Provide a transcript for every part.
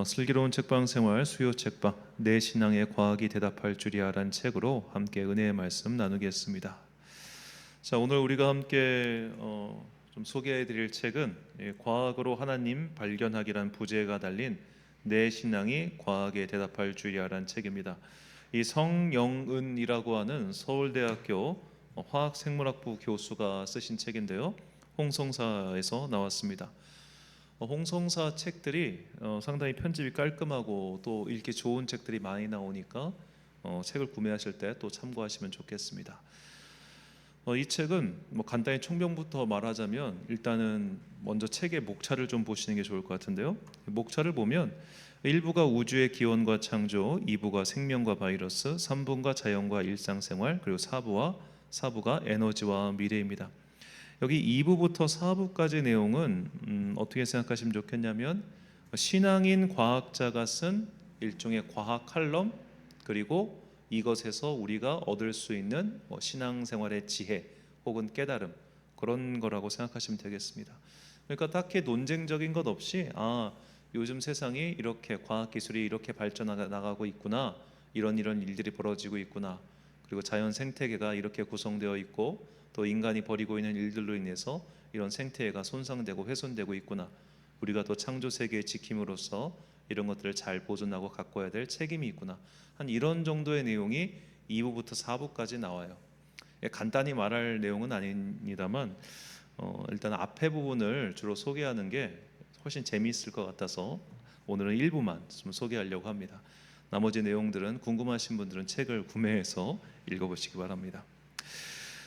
슬기로운 책방 생활 수요 책방 내 신앙의 과학이 대답할 줄이야라는 책으로 함께 은혜의 말씀 나누겠습니다. 자, 오늘 우리가 함께 좀 소개해드릴 책은 과학으로 하나님 발견하기란 부제가 달린 내 신앙이 과학에 대답할 줄이야라는 책입니다. 이 성영은이라고 하는 서울대학교 화학생물학부 교수가 쓰신 책인데요, 홍성사에서 나왔습니다. 홍성사 책들이 상당히 편집이 깔끔하고 또 읽기 좋은 책들이 많이 나오니까 책을 구매하실 때 또 참고하시면 좋겠습니다. 이 책은 간단히 총평부터 말하자면, 일단은 먼저 책의 목차를 좀 보시는 게 좋을 것 같은데요, 목차를 보면 1부가 우주의 기원과 창조, 2부가 생명과 바이러스, 3부가 자연과 일상생활, 그리고 4부가 에너지와 미래입니다. 여기 2부부터 4부까지 내용은 어떻게 생각하시면 좋겠냐면, 신앙인 과학자가 쓴 일종의 과학 칼럼, 그리고 이것에서 우리가 얻을 수 있는 신앙생활의 지혜 혹은 깨달음, 그런 거라고 생각하시면 되겠습니다. 그러니까 딱히 논쟁적인 것 없이, 요즘 세상이 이렇게 과학기술이 이렇게 발전해 나가고 있구나, 이런 일들이 벌어지고 있구나, 그리고 자연 생태계가 이렇게 구성되어 있고 또 인간이 벌이고 있는 일들로 인해서 이런 생태계가 손상되고 훼손되고 있구나, 우리가 또 창조 세계의 지킴으로써 이런 것들을 잘 보존하고 가꿔야 될 책임이 있구나, 한 이런 정도의 내용이 2부부터 4부까지 나와요. 간단히 말할 내용은 아닙니다만 일단 앞에 부분을 주로 소개하는 게 훨씬 재미있을 것 같아서 오늘은 1부만 좀 소개하려고 합니다. 나머지 내용들은 궁금하신 분들은 책을 구매해서 읽어보시기 바랍니다.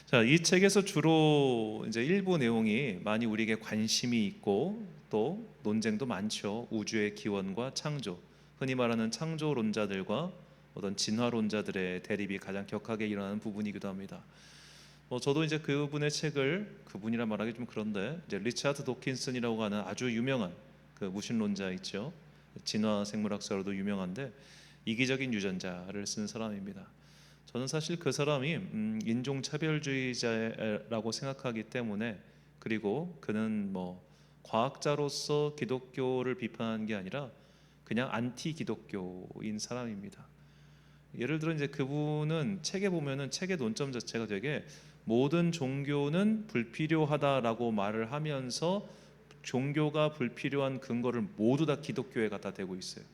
자, 이 책에서 주로 이제 일부 내용이 많이 우리에게 관심이 있고 또 논쟁도 많죠. 우주의 기원과 창조, 흔히 말하는 창조론자들과 어떤 진화론자들의 대립이 가장 격하게 일어나는 부분이기도 합니다. 저도 이제 그분의 책을, 그분이라 말하기 좀 그런데, 이제 리차드 도킨슨이라고 하는 아주 유명한 그 무신론자 있죠. 진화 생물학자로도 유명한데 이기적인 유전자를 쓴 사람입니다. 저는 사실 그 사람이 인종차별주의자라고 생각하기 때문에, 그리고 그는 과학자로서 기독교를 비판한 게 아니라 그냥 안티 기독교인 사람입니다. 예를 들어 이제 그분은 책에 보면은 책의 논점 자체가 되게 모든 종교는 불필요하다라고 말을 하면서 종교가 불필요한 근거를 모두 다 기독교에 갖다 대고 있어요.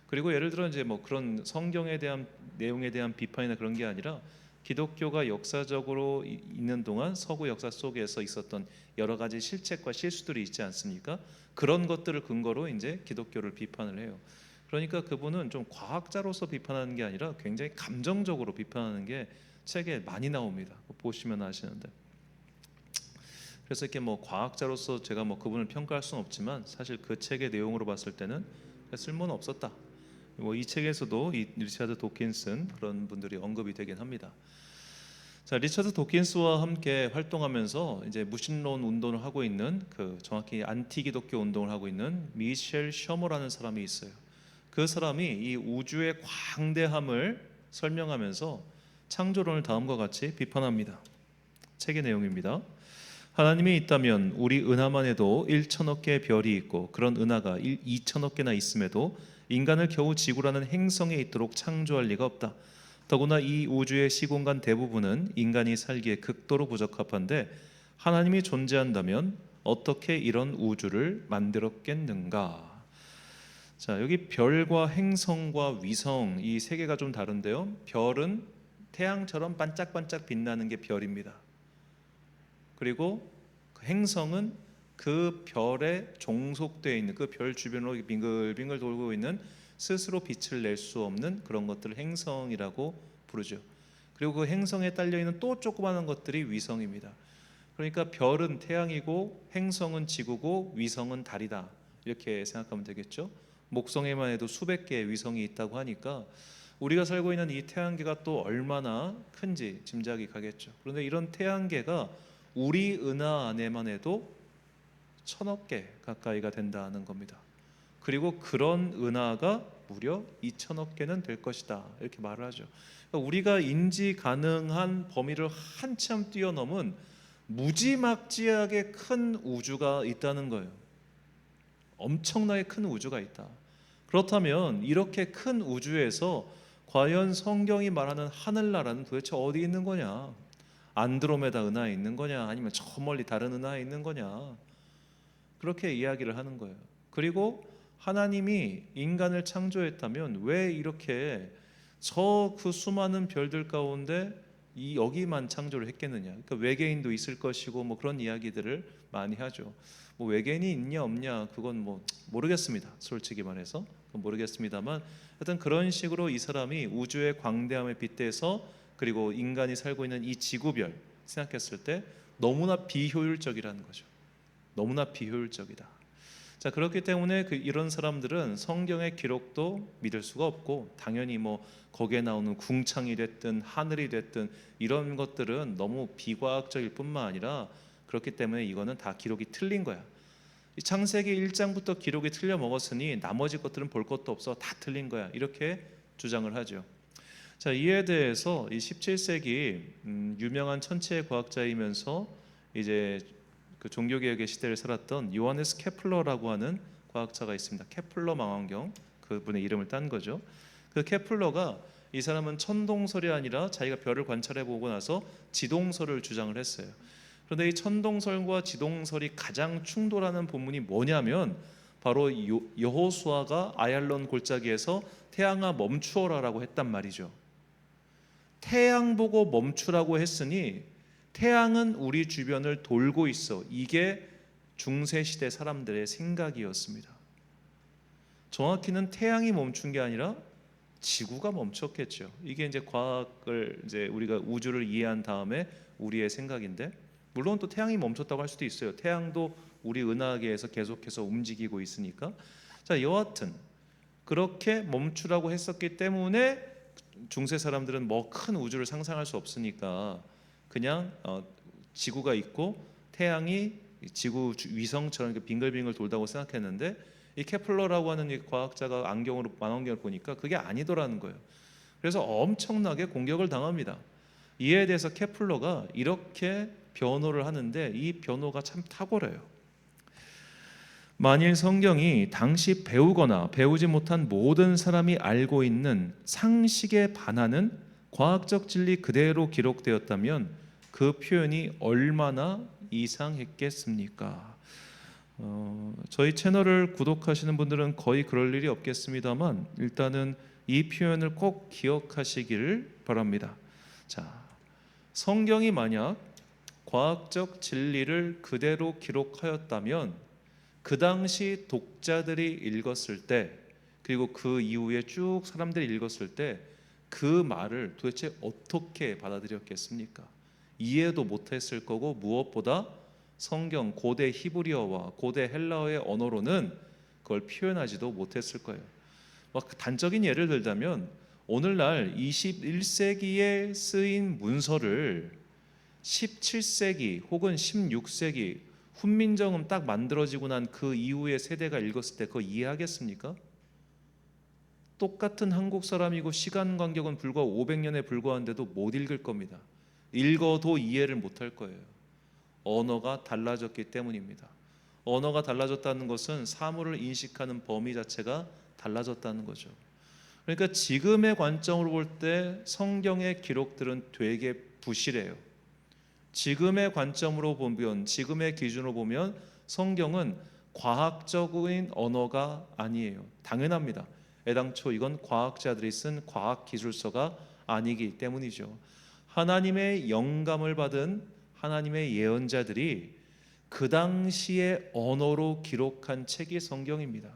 그리고 예를 들어 이제 그런 성경에 대한 내용에 대한 비판이나 그런 게 아니라 기독교가 역사적으로 있는 동안 서구 역사 속에서 있었던 여러 가지 실책과 실수들이 있지 않습니까? 그런 것들을 근거로 이제 기독교를 비판을 해요. 그러니까 그분은 좀 과학자로서 비판하는 게 아니라 굉장히 감정적으로 비판하는 게 책에 많이 나옵니다. 보시면 아시는데. 그래서 이렇게 과학자로서 제가 그분을 평가할 수는 없지만 사실 그 책의 내용으로 봤을 때는 쓸모는 없었다. 이 책에서도 이 리차드 도킨슨 그런 분들이 언급이 되긴 합니다. 자, 리차드 도킨스와 함께 활동하면서 이제 무신론 운동을 하고 있는, 정확히 안티 기독교 운동을 하고 있는 미셸 셔머라는 사람이 있어요. 그 사람이 이 우주의 광대함을 설명하면서 창조론을 다음과 같이 비판합니다. 책의 내용입니다. 하나님이 있다면 우리 은하만 해도 1천억 개의 별이 있고 그런 은하가 2천억 개나 있음에도 인간을 겨우 지구라는 행성에 있도록 창조할 리가 없다. 더구나 이 우주의 시공간 대부분은 인간이 살기에 극도로 부적합한데 하나님이 존재한다면 어떻게 이런 우주를 만들었겠는가. 자, 여기 별과 행성과 위성, 이 세 개가 좀 다른데요, 별은 태양처럼 반짝반짝 빛나는 게 별입니다. 그리고 행성은 그 별에 종속되어 있는, 그 별 주변으로 빙글빙글 돌고 있는 스스로 빛을 낼 수 없는 그런 것들을 행성이라고 부르죠. 그리고 그 행성에 딸려 있는 또 조그마한 것들이 위성입니다. 그러니까 별은 태양이고 행성은 지구고 위성은 달이다, 이렇게 생각하면 되겠죠. 목성에만 해도 수백 개의 위성이 있다고 하니까 우리가 살고 있는 이 태양계가 또 얼마나 큰지 짐작이 가겠죠. 그런데 이런 태양계가 우리 은하 안에만 해도 1,000억 개 가까이가 된다는 겁니다. 그리고 그런 은하가 무려 2,000억 개는 될 것이다, 이렇게 말을 하죠. 그러니까 우리가 인지 가능한 범위를 한참 뛰어넘은 무지막지하게 큰 우주가 있다는 거예요. 엄청나게 큰 우주가 있다. 그렇다면 이렇게 큰 우주에서 과연 성경이 말하는 하늘나라는 도대체 어디 있는 거냐? 안드로메다 은하에 있는 거냐? 아니면 저 멀리 다른 은하에 있는 거냐? 그렇게 이야기를 하는 거예요. 그리고 하나님이 인간을 창조했다면 왜 이렇게 저 그 수많은 별들 가운데 여기만 창조를 했겠느냐? 그러니까 외계인도 있을 것이고 뭐 그런 이야기들을 많이 하죠. 뭐 외계인이 있냐 없냐 그건 뭐 모르겠습니다. 솔직히 말해서 모르겠습니다만, 하여튼 그런 식으로 이 사람이 우주의 광대함에 빗대서 그리고 인간이 살고 있는 이 지구별 생각했을 때 너무나 비효율적이라는 거죠. 너무나 비효율적이다. 자, 그렇기 때문에 이런 사람들은 성경의 기록도 믿을 수가 없고, 당연히 뭐 거기에 나오는 궁창이 됐든 하늘이 됐든 이런 것들은 너무 비과학적일 뿐만 아니라, 그렇기 때문에 이거는 다 기록이 틀린 거야. 이 창세기 1장부터 기록이 틀려 먹었으니 나머지 것들은 볼 것도 없어, 다 틀린 거야, 이렇게 주장을 하죠. 자, 이에 대해서 이 17세기 유명한 천체 과학자이면서 이제 그 종교개혁의 시대를 살았던 요하네스 케플러라고 하는 과학자가 있습니다. 케플러 망원경, 그분의 이름을 딴 거죠. 그 케플러가, 이 사람은 천동설이 아니라 자기가 별을 관찰해 보고 나서 지동설을 주장을 했어요. 그런데 이 천동설과 지동설이 가장 충돌하는 부분이 뭐냐면 바로 여호수아가 아얄론 골짜기에서 태양아 멈추어라라고 했단 말이죠. 태양 보고 멈추라고 했으니 태양은 우리 주변을 돌고 있어. 이게 중세시대 사람들의 생각이었습니다. 정확히는 태양이 멈춘 게 아니라 지구가 멈췄겠죠. 이게 이제 과학을, 이제 우리가 우주를 이해한 다음에 우리의 생각인데, 물론 또 태양이 멈췄다고 할 수도 있어요. 태양도 우리 은하계에서 계속해서 움직이고 있으니까. 자, 여하튼 그렇게 멈추라고 했었기 때문에 중세 사람들은 뭐 큰 우주를 상상할 수 없으니까 그냥 지구가 있고 태양이 지구 위성처럼 이렇게 빙글빙글 돌다고 생각했는데, 이 케플러라고 하는 이 과학자가 망원경을 보니까 그게 아니더라는 거예요. 그래서 엄청나게 공격을 당합니다. 이에 대해서 케플러가 이렇게 변호를 하는데, 이 변호가 참 탁월해요. 만일 성경이 당시 배우거나 배우지 못한 모든 사람이 알고 있는 상식에 반하는 과학적 진리 그대로 기록되었다면 그 표현이 얼마나 이상했겠습니까? 저희 채널을 구독하시는 분들은 거의 그럴 일이 없겠습니다만, 일단은 이 표현을 꼭 기억하시기를 바랍니다. 자, 성경이 만약 과학적 진리를 그대로 기록하였다면 그 당시 독자들이 읽었을 때, 그리고 그 이후에 쭉 사람들이 읽었을 때 그 말을 도대체 어떻게 받아들였겠습니까? 이해도 못했을 거고, 무엇보다 성경 고대 히브리어와 고대 헬라어의 언어로는 그걸 표현하지도 못했을 거예요. 막 단적인 예를 들자면, 오늘날 21세기에 쓰인 문서를 17세기 혹은 16세기 훈민정음 딱 만들어지고 난 그 이후의 세대가 읽었을 때 그거 이해하겠습니까? 똑같은 한국 사람이고 시간 간격은 불과 500년에 불과한데도 못 읽을 겁니다. 읽어도 이해를 못할 거예요. 언어가 달라졌기 때문입니다. 언어가 달라졌다는 것은 사물을 인식하는 범위 자체가 달라졌다는 거죠. 그러니까 지금의 관점으로 볼 때 성경의 기록들은 되게 부실해요. 지금의 관점으로 보면, 지금의 기준으로 보면 성경은 과학적인 언어가 아니에요. 당연합니다. 애당초 이건 과학자들이 쓴 과학기술서가 아니기 때문이죠. 하나님의 영감을 받은 하나님의 예언자들이 그 당시의 언어로 기록한 책이 성경입니다.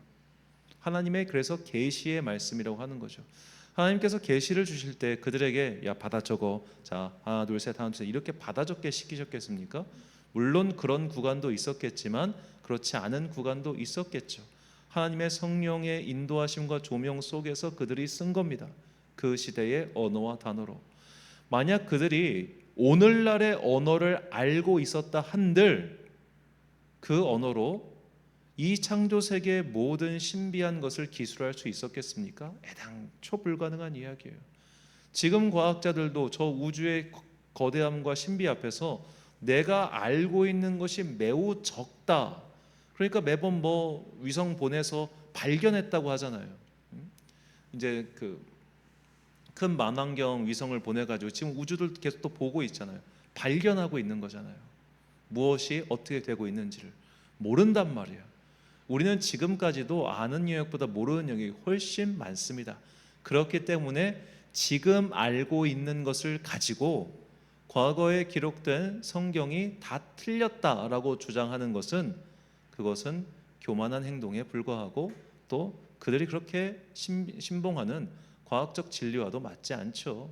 하나님의, 그래서 계시의 말씀이라고 하는 거죠. 하나님께서 계시를 주실 때 그들에게 야 받아 적어, 자 하나 둘 셋 하나 둘 셋 이렇게 받아 적게 시키셨겠습니까? 물론 그런 구간도 있었겠지만 그렇지 않은 구간도 있었겠죠. 하나님의 성령의 인도하심과 조명 속에서 그들이 쓴 겁니다. 그 시대의 언어와 단어로. 만약 그들이 오늘날의 언어를 알고 있었다 한들 그 언어로 이 창조 세계의 모든 신비한 것을 기술할 수 있었겠습니까? 애당초 불가능한 이야기예요. 지금 과학자들도 저 우주의 거대함과 신비 앞에서 내가 알고 있는 것이 매우 적다. 그러니까 매번 뭐 위성 보내서 발견했다고 하잖아요. 이제 그 큰 만환경 위성을 보내가지고 지금 우주를 계속 또 보고 있잖아요. 발견하고 있는 거잖아요. 무엇이 어떻게 되고 있는지를 모른단 말이에요. 우리는 지금까지도 아는 영역보다 모르는 영역이 훨씬 많습니다. 그렇기 때문에 지금 알고 있는 것을 가지고 과거에 기록된 성경이 다 틀렸다라고 주장하는 것은, 그것은 교만한 행동에 불과하고 또 그들이 그렇게 신봉하는 과학적 진리와도 맞지 않죠.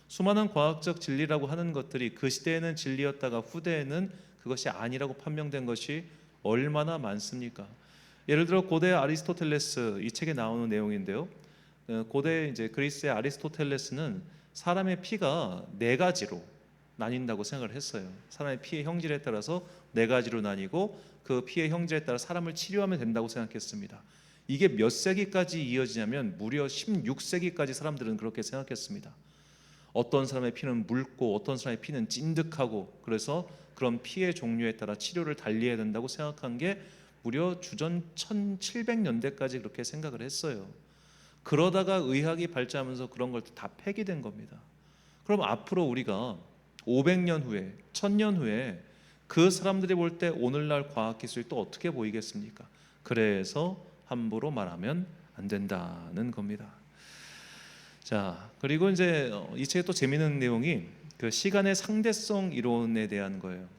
수많은 과학적 진리라고 하는 것들이 그 시대에는 진리였다가 후대에는 그것이 아니라고 판명된 것이 얼마나 많습니까? 예를 들어 고대 아리스토텔레스, 이 책에 나오는 내용인데요. 고대 이제 그리스의 아리스토텔레스는 사람의 피가 네 가지로 나뉜다고 생각을 했어요. 사람의 피의 형질에 따라서 네 가지로 나뉘고 그 피의 형질에 따라 사람을 치료하면 된다고 생각했습니다. 이게 몇 세기까지 이어지냐면 무려 16세기까지 사람들은 그렇게 생각했습니다. 어떤 사람의 피는 묽고 어떤 사람의 피는 찐득하고, 그래서 그런 피의 종류에 따라 치료를 달리해야 된다고 생각한 게 무려 주전 1700년대까지 그렇게 생각을 했어요. 그러다가 의학이 발전하면서 그런 걸 다 폐기된 겁니다. 그럼 앞으로 우리가 500년 후에 1000년 후에 그 사람들이 볼 때 오늘날 과학기술이 또 어떻게 보이겠습니까? 그래서 함부로 말하면 안 된다는 겁니다. 자, 그리고 이제 이 책에 또 재미있는 내용이 그 시간의 상대성 이론에 대한 거예요.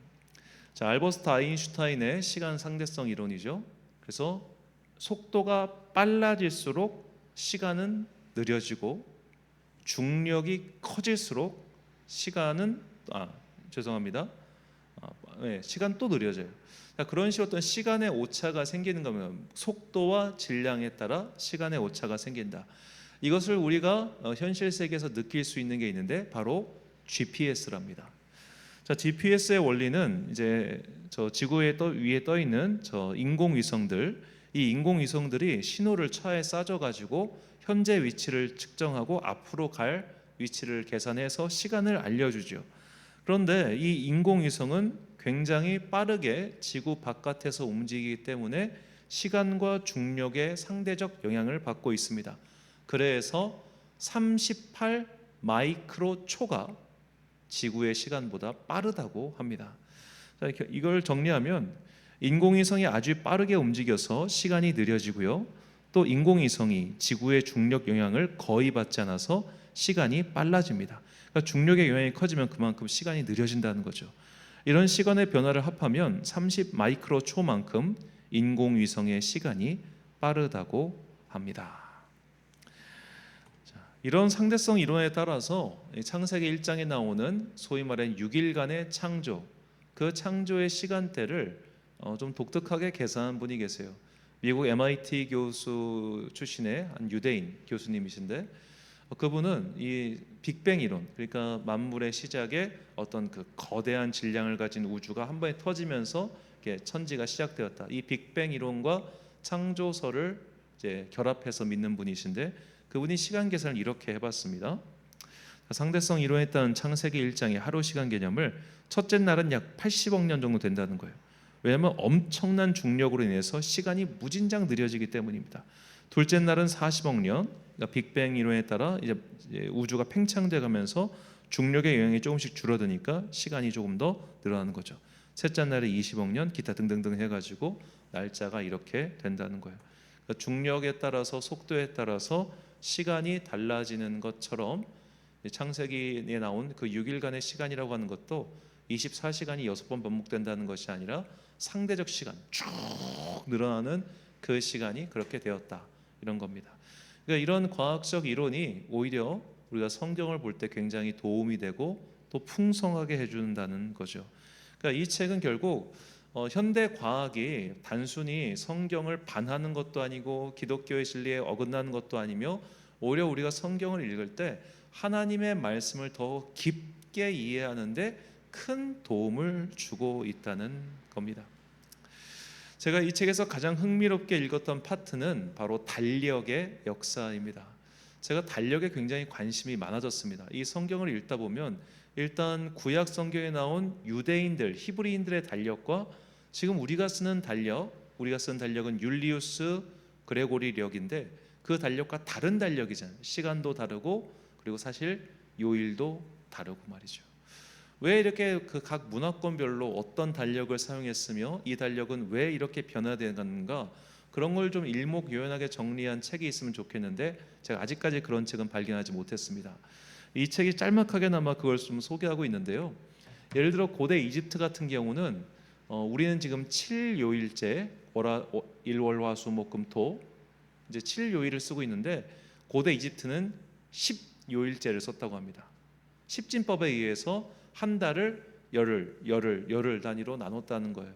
자, 알버트 아인슈타인의 시간 상대성 이론이죠. 그래서 속도가 빨라질수록 시간은 느려지고 중력이 커질수록 시간은 시간 또 느려져요. 자, 그런 식으로 어떤 시간의 오차가 생기는 거면 속도와 질량에 따라 시간의 오차가 생긴다. 이것을 우리가 현실 세계에서 느낄 수 있는 게 있는데 바로 GPS랍니다. 자, GPS의 원리는 이제 저 지구에 위에 떠 있는 저 인공위성들, 이 인공위성들이 신호를 차에 싸줘 가지고 현재 위치를 측정하고 앞으로 갈 위치를 계산해서 시간을 알려주죠. 그런데 이 인공위성은 굉장히 빠르게 지구 바깥에서 움직이기 때문에 시간과 중력의 상대적 영향을 받고 있습니다. 그래서 38 마이크로 초가 지구의 시간보다 빠르다고 합니다. 이걸 정리하면 인공위성이 아주 빠르게 움직여서 시간이 느려지고요. 또 인공위성이 지구의 중력 영향을 거의 받지 않아서 시간이 빨라집니다. 그러니까 중력의 영향이 커지면 그만큼 시간이 느려진다는 거죠. 이런 시간의 변화를 합하면 30 마이크로 초만큼 인공위성의 시간이 빠르다고 합니다. 자, 이런 상대성 이론에 따라서 창세기 1장에 나오는 소위 말하는 6일간의 창조, 그 창조의 시간대를 좀 독특하게 계산한 분이 계세요. 미국 MIT 교수 출신의 한 유대인 교수님이신데, 그분은 이 빅뱅 이론, 그러니까 만물의 시작에 어떤 그 거대한 질량을 가진 우주가 한 번에 터지면서 천지가 시작되었다, 이 빅뱅 이론과 창조설을 이제 결합해서 믿는 분이신데, 그분이 시간 계산을 이렇게 해봤습니다. 상대성 이론에 따른 창세기 1장의 하루 시간 개념을 첫째 날은 약 80억 년 정도 된다는 거예요. 왜냐하면 엄청난 중력으로 인해서 시간이 무진장 느려지기 때문입니다. 둘째 날은 40억 년, 그러니까 빅뱅 이론에 따라 이제 우주가 팽창돼 가면서 중력의 영향이 조금씩 줄어드니까 시간이 조금 더 늘어나는 거죠. 셋째 날에 20억 년, 기타 등등등 해가지고 날짜가 이렇게 된다는 거예요. 그러니까 중력에 따라서 속도에 따라서 시간이 달라지는 것처럼 창세기에 나온 그 6일간의 시간이라고 하는 것도 24시간이 6번 반복된다는 것이 아니라 상대적 시간 쭉 늘어나는 그 시간이 그렇게 되었다, 이런 겁니다. 그러니까 이런 과학적 이론이 오히려 우리가 성경을 볼 때 굉장히 도움이 되고 또 풍성하게 해준다는 거죠. 그러니까 이 책은 결국 현대 과학이 단순히 성경을 반하는 것도 아니고 기독교의 진리에 어긋나는 것도 아니며, 오히려 우리가 성경을 읽을 때 하나님의 말씀을 더 깊게 이해하는데 큰 도움을 주고 있다는 겁니다. 제가 이 책에서 가장 흥미롭게 읽었던 파트는 바로 달력의 역사입니다. 제가 달력에 굉장히 관심이 많아졌습니다. 이 성경을 읽다 보면 일단 구약 성경에 나온 유대인들, 히브리인들의 달력과 지금 우리가 쓰는 달력은 율리우스 그레고리력인데 그 달력과 다른 달력이잖아요. 시간도 다르고 그리고 사실 요일도 다르고 말이죠. 왜 이렇게 그 각 문화권별로 어떤 달력을 사용했으며 이 달력은 왜 이렇게 변화되는가, 그런 걸 좀 일목요연하게 정리한 책이 있으면 좋겠는데 제가 아직까지 그런 책은 발견하지 못했습니다. 이 책이 짤막하게나마 그걸 좀 소개하고 있는데요. 예를 들어 고대 이집트 같은 경우는 우리는 지금 7요일제 일월화수목금토 이제 7요일을 쓰고 있는데 고대 이집트는 10요일제를 썼다고 합니다. 십진법에 의해서 한 달을 열흘 단위로 나눴다는 거예요.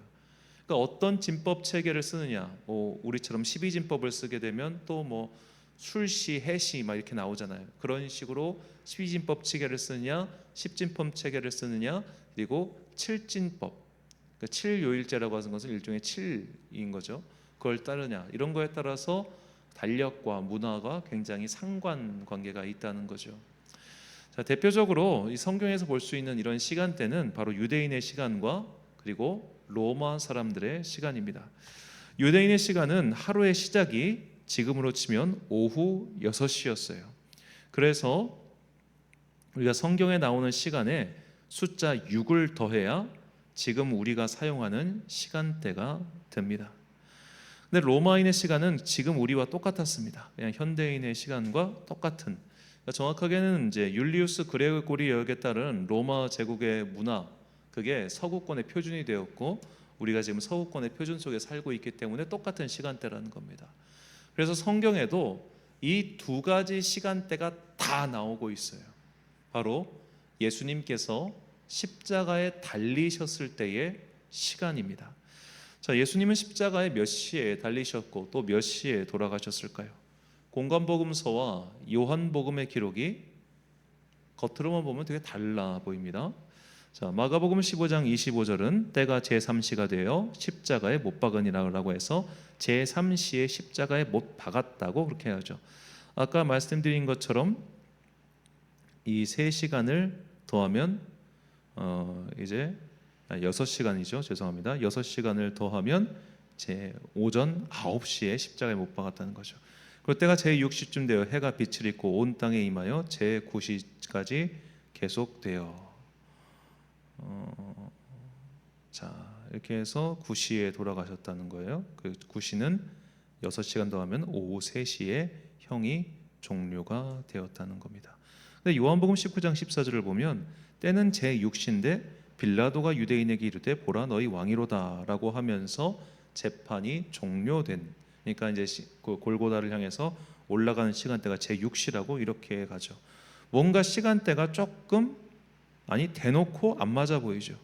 그러니까 어떤 진법 체계를 쓰느냐, 우리처럼 12진법을 쓰게 되면 또 뭐 술시, 해시 막 이렇게 나오잖아요. 그런 식으로 12진법 체계를 쓰느냐, 10진법 체계를 쓰느냐, 그리고 7진법, 그러니까 7요일제라고 하는 것은 일종의 7인 거죠. 그걸 따르냐, 이런 거에 따라서 달력과 문화가 굉장히 상관관계가 있다는 거죠. 자, 대표적으로 이 성경에서 볼 수 있는 이런 시간대는 바로 유대인의 시간과 그리고 로마 사람들의 시간입니다. 유대인의 시간은 하루의 시작이 지금으로 치면 오후 6시였어요. 그래서 우리가 성경에 나오는 시간에 숫자 6을 더해야 지금 우리가 사용하는 시간대가 됩니다. 근데 로마인의 시간은 지금 우리와 똑같았습니다. 그냥 현대인의 시간과 똑같은, 그러니까 정확하게는 이제 율리우스 그레고리 여역에 따른 로마 제국의 문화, 그게 서구권의 표준이 되었고 우리가 지금 서구권의 표준 속에 살고 있기 때문에 똑같은 시간대라는 겁니다. 그래서 성경에도 이 두 가지 시간대가 다 나오고 있어요. 바로 예수님께서 십자가에 달리셨을 때의 시간입니다. 자, 예수님은 십자가에 몇 시에 달리셨고 또 몇 시에 돌아가셨을까요? 공관복음서와 요한복음의 기록이 겉으로만 보면 되게 달라 보입니다. 자, 마가복음 15장 25절은 때가 제3시가 되어 십자가에 못 박으니라고 해서 제3시에 십자가에 못 박았다고 그렇게 하죠. 아까 말씀드린 것처럼 이 세 시간을 더하면 이제 6시간이죠. 죄송합니다. 6시간을 더하면 제 오전 9시에 십자가에 못 박았다는 거죠. 그때가 제6시쯤 되어 해가 빛을 입고 온 땅에 임하여 제9시까지 계속되어 자, 이렇게 해서 9시에 돌아가셨다는 거예요. 그 9시는 6시간 더하면 오후 3시에 형이 종료가 되었다는 겁니다. 근데 요한복음 19장 14절을 보면 때는 제6시인데 빌라도가 유대인에게 이르되 보라 너희 왕이로다라고 하면서 재판이 종료된, 그러니까 이제 골고다를 향해서 올라가는 시간대가 제6시라고 이렇게 가죠. 뭔가 시간대가 조금 대놓고 안 맞아 보이죠.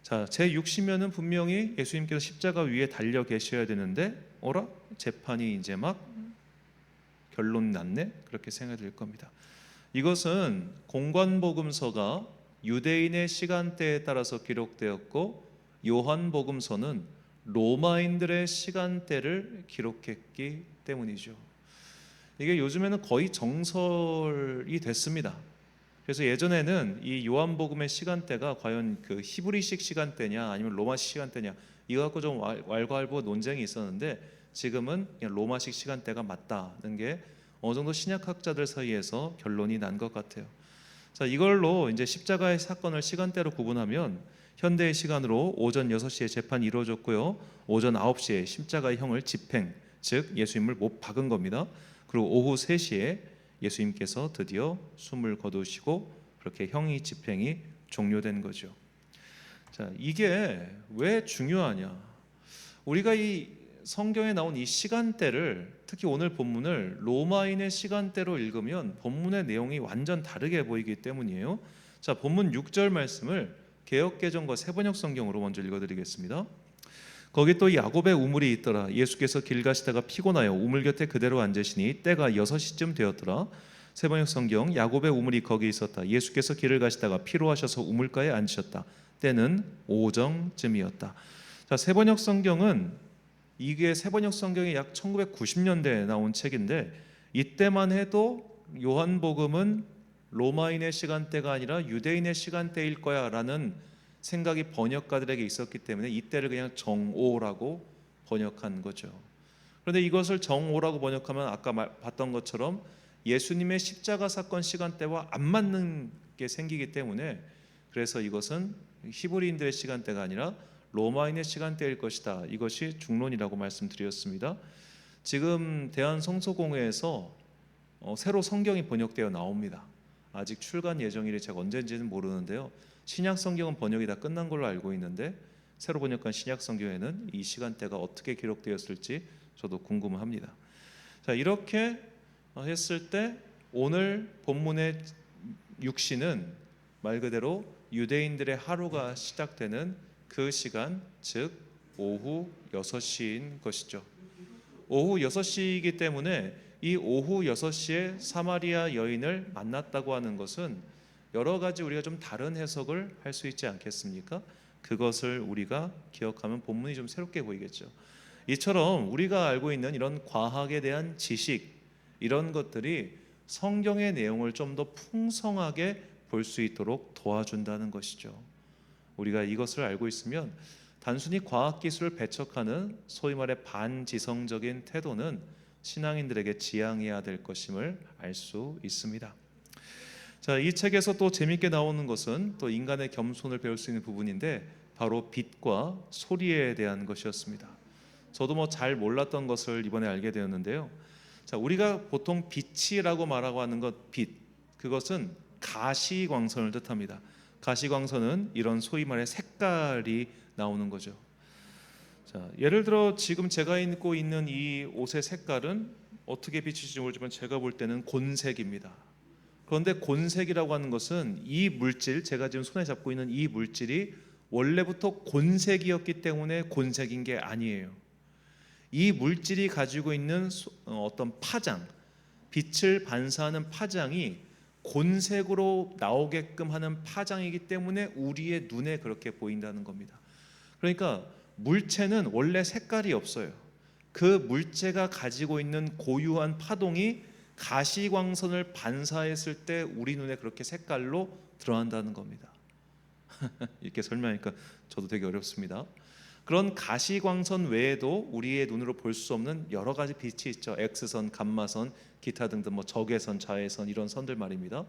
자, 제6시면은 분명히 예수님께서 십자가 위에 달려 계셔야 되는데 어라? 재판이 이제 막 결론 났네? 그렇게 생각이 들 겁니다. 이것은 공관복음서가 유대인의 시간대에 따라서 기록되었고 요한복음서는 로마인들의 시간대를 기록했기 때문이죠. 이게 요즘에는 거의 정설이 됐습니다. 그래서 예전에는 이 요한복음의 시간대가 과연 그 히브리식 시간대냐 아니면 로마식 시간대냐 이거 갖고 좀 왈가왈부 논쟁이 있었는데 지금은 그냥 로마식 시간대가 맞다는 게 어느 정도 신약학자들 사이에서 결론이 난 것 같아요. 자, 이걸로 이제 십자가의 사건을 시간대로 구분하면 현대의 시간으로 오전 6시에 재판이 이루어졌고요. 오전 9시에 십자가의 형을 집행, 즉 예수님을 못 박은 겁니다. 그리고 오후 3시에 예수님께서 드디어 숨을 거두시고 그렇게 형이 집행이 종료된 거죠. 자, 이게 왜 중요하냐? 우리가 이 성경에 나온 이 시간대를, 특히 오늘 본문을 로마인의 시간대로 읽으면 본문의 내용이 완전 다르게 보이기 때문이에요. 자, 본문 6절 말씀을 개역개정과 새번역 성경으로 먼저 읽어드리겠습니다. 거기 또 야곱의 우물이 있더라. 예수께서 길 가시다가 피곤하여 우물 곁에 그대로 앉으시니 때가 6시쯤 되었더라. 새번역 성경 야곱의 우물이 거기 있었다. 예수께서 길을 가시다가 피로하셔서 우물가에 앉으셨다. 때는 오정쯤이었다. 자, 새번역 성경은 이게 새번역 성경이 약 1990년대에 나온 책인데 이때만 해도 요한복음은 로마인의 시간대가 아니라 유대인의 시간대일 거야 라는 생각이 번역가들에게 있었기 때문에 이때를 그냥 정오라고 번역한 거죠. 그런데 이것을 정오라고 번역하면 아까 봤던 것처럼 예수님의 십자가 사건 시간대와 안 맞는 게 생기기 때문에, 그래서 이것은 히브리인들의 시간대가 아니라 로마인의 시간대일 것이다. 이것이 중론이라고 말씀드렸습니다. 지금 대한성서공회에서 새로 성경이 번역되어 나옵니다. 아직 출간 예정일이 제가 언제인지는 모르는데요. 신약 성경은 번역이 다 끝난 걸로 알고 있는데 새로 번역한 신약 성경에는 이 시간대가 어떻게 기록되었을지 저도 궁금합니다. 자, 이렇게 했을 때 오늘 본문의 육신은 말 그대로 유대인들의 하루가 시작되는 그 시간, 즉 오후 6시인 것이죠. 오후 6시이기 때문에 이 오후 6시에 사마리아 여인을 만났다고 하는 것은 여러 가지 우리가 좀 다른 해석을 할 수 있지 않겠습니까? 그것을 우리가 기억하면 본문이 좀 새롭게 보이겠죠. 이처럼 우리가 알고 있는 이런 과학에 대한 지식, 이런 것들이 성경의 내용을 좀 더 풍성하게 볼 수 있도록 도와준다는 것이죠. 우리가 이것을 알고 있으면 단순히 과학기술을 배척하는 소위 말해 반지성적인 태도는 신앙인들에게 지양해야 될 것임을 알 수 있습니다. 자, 이 책에서 또 재미있게 나오는 것은 또 인간의 겸손을 배울 수 있는 부분인데 바로 빛과 소리에 대한 것이었습니다. 저도 잘 몰랐던 것을 이번에 알게 되었는데요. 자, 우리가 보통 빛이라고 말하고 하는 것, 빛, 그것은 가시광선을 뜻합니다. 가시광선은 이런 소위 말해 색깔이 나오는 거죠. 자, 예를 들어 지금 제가 입고 있는 이 옷의 색깔은 어떻게 비치는지 모르지만 제가 볼 때는 곤색입니다. 그런데 곤색이라고 하는 것은 이 물질, 제가 지금 손에 잡고 있는 이 물질이 원래부터 곤색이었기 때문에 곤색인 게 아니에요. 이 물질이 가지고 있는 어떤 파장, 빛을 반사하는 파장이 곤색으로 나오게끔 하는 파장이기 때문에 우리의 눈에 그렇게 보인다는 겁니다. 그러니까 물체는 원래 색깔이 없어요. 그 물체가 가지고 있는 고유한 파동이 가시광선을 반사했을 때 우리 눈에 그렇게 색깔로 드러난다는 겁니다. 이렇게 설명하니까 저도 되게 어렵습니다. 그런 가시광선 외에도 우리의 눈으로 볼 수 없는 여러 가지 빛이 있죠. X선, 감마선, 기타 등등 적외선, 자외선 이런 선들 말입니다.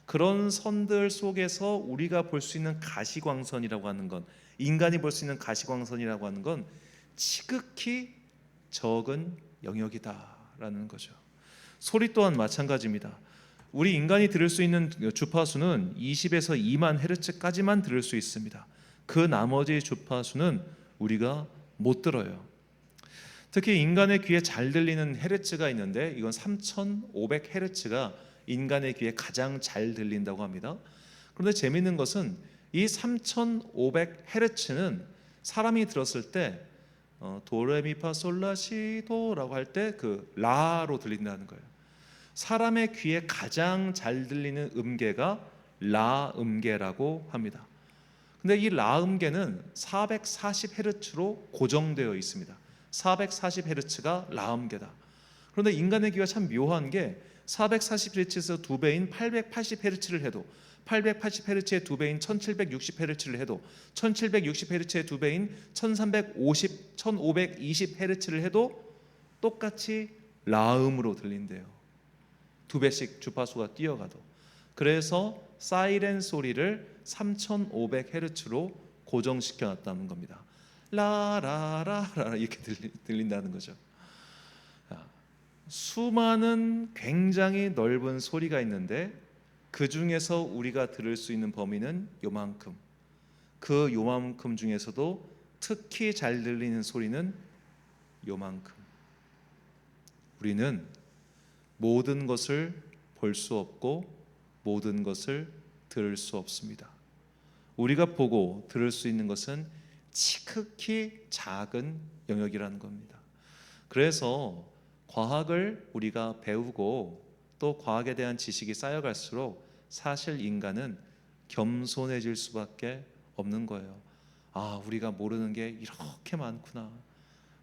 그런 선들 속에서 우리가 볼 수 있는 가시광선이라고 하는 건, 인간이 볼 수 있는 가시광선이라고 하는 건 지극히 적은 영역이다라는 거죠. 소리 또한 마찬가지입니다. 우리 인간이 들을 수 있는 주파수는 20에서 2만 헤르츠까지만 들을 수 있습니다. 그 나머지 주파수는 우리가 못 들어요. 특히 인간의 귀에 잘 들리는 헤르츠가 있는데 이건 3,500 헤르츠가 인간의 귀에 가장 잘 들린다고 합니다. 그런데 재미있는 것은 이 3,500 헤르츠는 사람이 들었을 때 도레미파솔라시도라고 할 때 그 라로 들린다는 거예요. 사람의 귀에 가장 잘 들리는 음계가 라 음계라고 합니다. 근데 이 라 음계는 440헤르츠로 고정되어 있습니다. 440헤르츠가 라 음계다. 그런데 인간의 귀가 참 묘한 게 440헤르츠에서 2배인 880헤르츠를 해도, 880헤르츠의 2배인 1760헤르츠를 해도, 1760헤르츠의 2배인 1520헤르츠를 해도 똑같이 라음으로 들린대요. 2배씩 주파수가 뛰어가도. 그래서 사이렌 소리를 3500헤르츠로 고정시켜 놨다는 겁니다. 라라라라 이렇게 들린다는 거죠. 수많은 굉장히 넓은 소리가 있는데 그 중에서 우리가 들을 수 있는 범위는 요만큼. 그 요만큼 중에서도 특히 잘 들리는 소리는 요만큼. 우리는 모든 것을 볼 수 없고 모든 것을 들을 수 없습니다. 우리가 보고 들을 수 있는 것은 지극히 작은 영역이라는 겁니다. 그래서 과학을 우리가 배우고 또 과학에 대한 지식이 쌓여갈수록 사실 인간은 겸손해질 수밖에 없는 거예요. 아, 우리가 모르는 게 이렇게 많구나.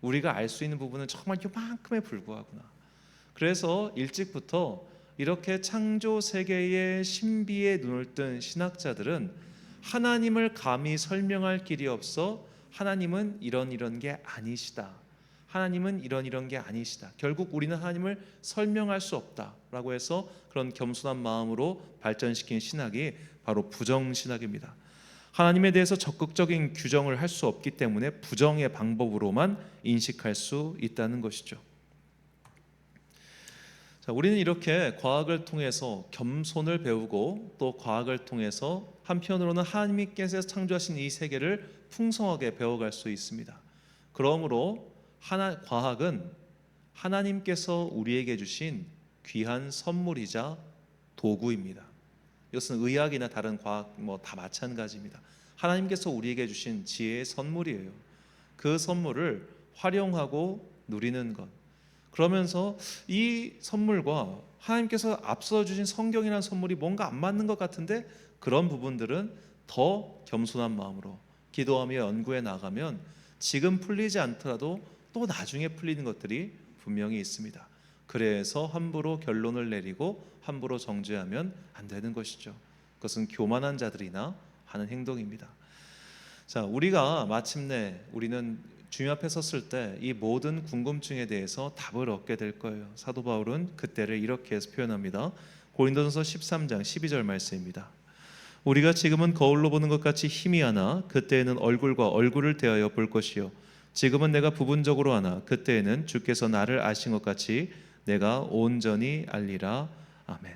우리가 알 수 있는 부분은 정말 요만큼에 불과하구나. 그래서 일찍부터 이렇게 창조 세계의 신비에 눈을 뜬 신학자들은 하나님을 감히 설명할 길이 없어 하나님은 이런 게 아니시다, 하나님은 이런 게 아니시다. 결국 우리는 하나님을 설명할 수 없다라고 해서 그런 겸손한 마음으로 발전시킨 신학이 바로 부정신학입니다. 하나님에 대해서 적극적인 규정을 할 수 없기 때문에 부정의 방법으로만 인식할 수 있다는 것이죠. 자, 우리는 이렇게 과학을 통해서 겸손을 배우고 또 과학을 통해서 한편으로는 하나님께서 창조하신 이 세계를 풍성하게 배워갈 수 있습니다. 그러므로 과학은 하나님께서 우리에게 주신 귀한 선물이자 도구입니다. 이것은 의학이나 다른 과학 다 마찬가지입니다. 하나님께서 우리에게 주신 지혜의 선물이에요. 그 선물을 활용하고 누리는 것. 그러면서 이 선물과 하나님께서 앞서 주신 성경이라는 선물이 뭔가 안 맞는 것 같은데 그런 부분들은 더 겸손한 마음으로 기도하며 연구해 나가면 지금 풀리지 않더라도 또 나중에 풀리는 것들이 분명히 있습니다. 그래서 함부로 결론을 내리고 함부로 정죄하면 안 되는 것이죠. 그것은 교만한 자들이나 하는 행동입니다. 자, 우리가 마침내 우리는 주님 앞에 섰을 때 이 모든 궁금증에 대해서 답을 얻게 될 거예요. 사도 바울은 그때를 이렇게 해서 표현합니다. 고린도전서 13장 12절 말씀입니다. 우리가 지금은 거울로 보는 것 같이 희미하나 그때에는 얼굴과 얼굴을 대하여 볼 것이요 지금은 내가 부분적으로 하나 그때에는 주께서 나를 아신 것 같이 내가 온전히 알리라. 아멘.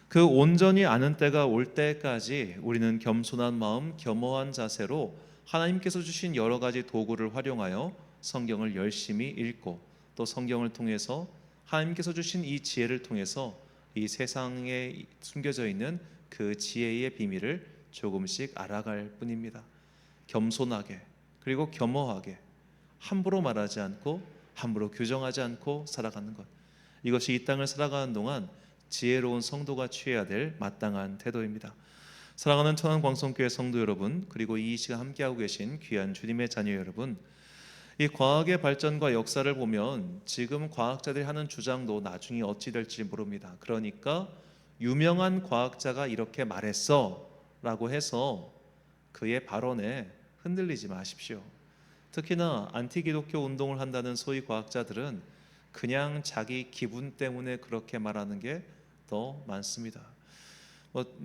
그 온전히 아는 때가 올 때까지 우리는 겸손한 마음, 겸허한 자세로 하나님께서 주신 여러 가지 도구를 활용하여 성경을 열심히 읽고 또 성경을 통해서 하나님께서 주신 이 지혜를 통해서 이 세상에 숨겨져 있는 그 지혜의 비밀을 조금씩 알아갈 뿐입니다. 겸손하게 그리고 겸허하게 함부로 말하지 않고 함부로 규정하지 않고 살아가는 것, 이것이 이 땅을 살아가는 동안 지혜로운 성도가 취해야 될 마땅한 태도입니다. 사랑하는 천안광성교회 성도 여러분, 그리고 이 시간 함께하고 계신 귀한 주님의 자녀 여러분, 이 과학의 발전과 역사를 보면 지금 과학자들이 하는 주장도 나중에 어찌 될지 모릅니다. 그러니까 유명한 과학자가 이렇게 말했어 라고 해서 그의 발언에 흔들리지 마십시오. 특히나 안티기독교 운동을 한다는 소위 과학자들은 그냥 자기 기분 때문에 그렇게 말하는 게 더 많습니다.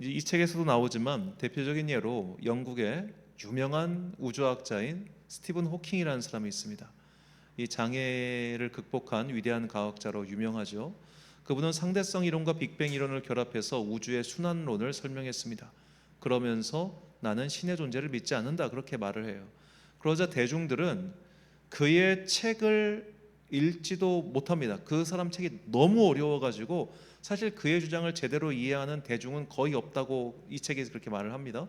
이 책에서도 나오지만 대표적인 예로 영국의 유명한 우주학자인 스티븐 호킹이라는 사람이 있습니다. 이 장애를 극복한 위대한 과학자로 유명하죠. 그분은 상대성 이론과 빅뱅 이론을 결합해서 우주의 순환론을 설명했습니다. 그러면서 나는 신의 존재를 믿지 않는다 그렇게 말을 해요. 그러자 대중들은 그의 책을 읽지도 못합니다. 그 사람 책이 너무 어려워가지고 사실 그의 주장을 제대로 이해하는 대중은 거의 없다고 이 책에서 그렇게 말을 합니다.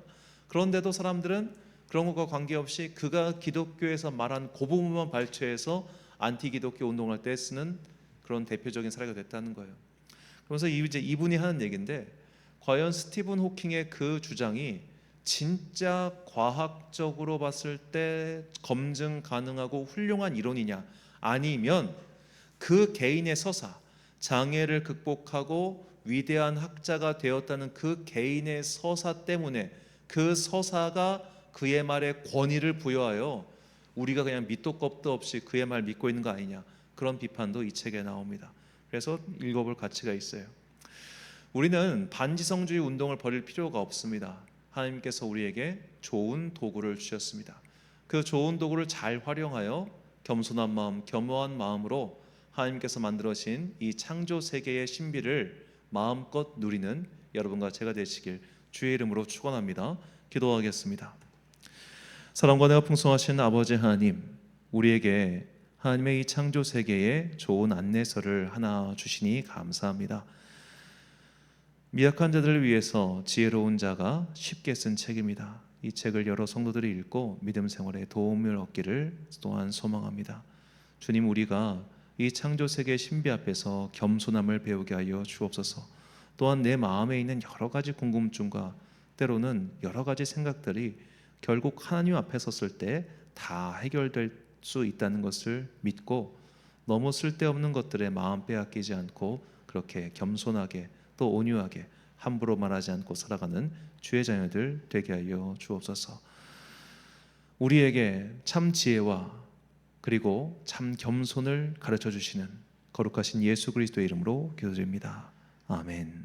그런데도 사람들은 그런 것과 관계없이 그가 기독교에서 말한 그 부분만 발췌해서 안티기독교 운동할 때 쓰는 그런 대표적인 사례가 됐다는 거예요. 그래서 이제 이분이 하는 얘기인데, 과연 스티븐 호킹의 그 주장이 진짜 과학적으로 봤을 때 검증 가능하고 훌륭한 이론이냐, 아니면 그 개인의 서사, 장애를 극복하고 위대한 학자가 되었다는 그 개인의 서사 때문에 그 서사가 그의 말에 권위를 부여하여 우리가 그냥 밑도 겁도 없이 그의 말 믿고 있는 거 아니냐, 그런 비판도 이 책에 나옵니다. 그래서 읽어볼 가치가 있어요. 우리는 반지성주의 운동을 벌일 필요가 없습니다. 하나님께서 우리에게 좋은 도구를 주셨습니다. 그 좋은 도구를 잘 활용하여 겸손한 마음, 겸허한 마음으로 하나님께서 만들어진 이 창조 세계의 신비를 마음껏 누리는 여러분과 제가 되시길 주의 이름으로 축원합니다. 기도하겠습니다. 사랑과 은혜가 풍성하신 아버지 하나님, 우리에게 하나님의 이 창조 세계에 좋은 안내서를 하나 주시니 감사합니다. 미약한 자들을 위해서 지혜로운 자가 쉽게 쓴 책입니다. 이 책을 여러 성도들이 읽고 믿음 생활에 도움을 얻기를 또한 소망합니다. 주님, 우리가 이 창조 세계의 신비 앞에서 겸손함을 배우게 하여 주옵소서. 또한 내 마음에 있는 여러 가지 궁금증과 때로는 여러 가지 생각들이 결국 하나님 앞에 섰을 때 다 해결될 수 있다는 것을 믿고 너무 쓸데없는 것들에 마음 빼앗기지 않고 그렇게 겸손하게 또 온유하게 함부로 말하지 않고 살아가는 주의 자녀들 되게 하여 주옵소서. 우리에게 참 지혜와 그리고 참 겸손을 가르쳐 주시는 거룩하신 예수 그리스도의 이름으로 기도드립니다. 아멘.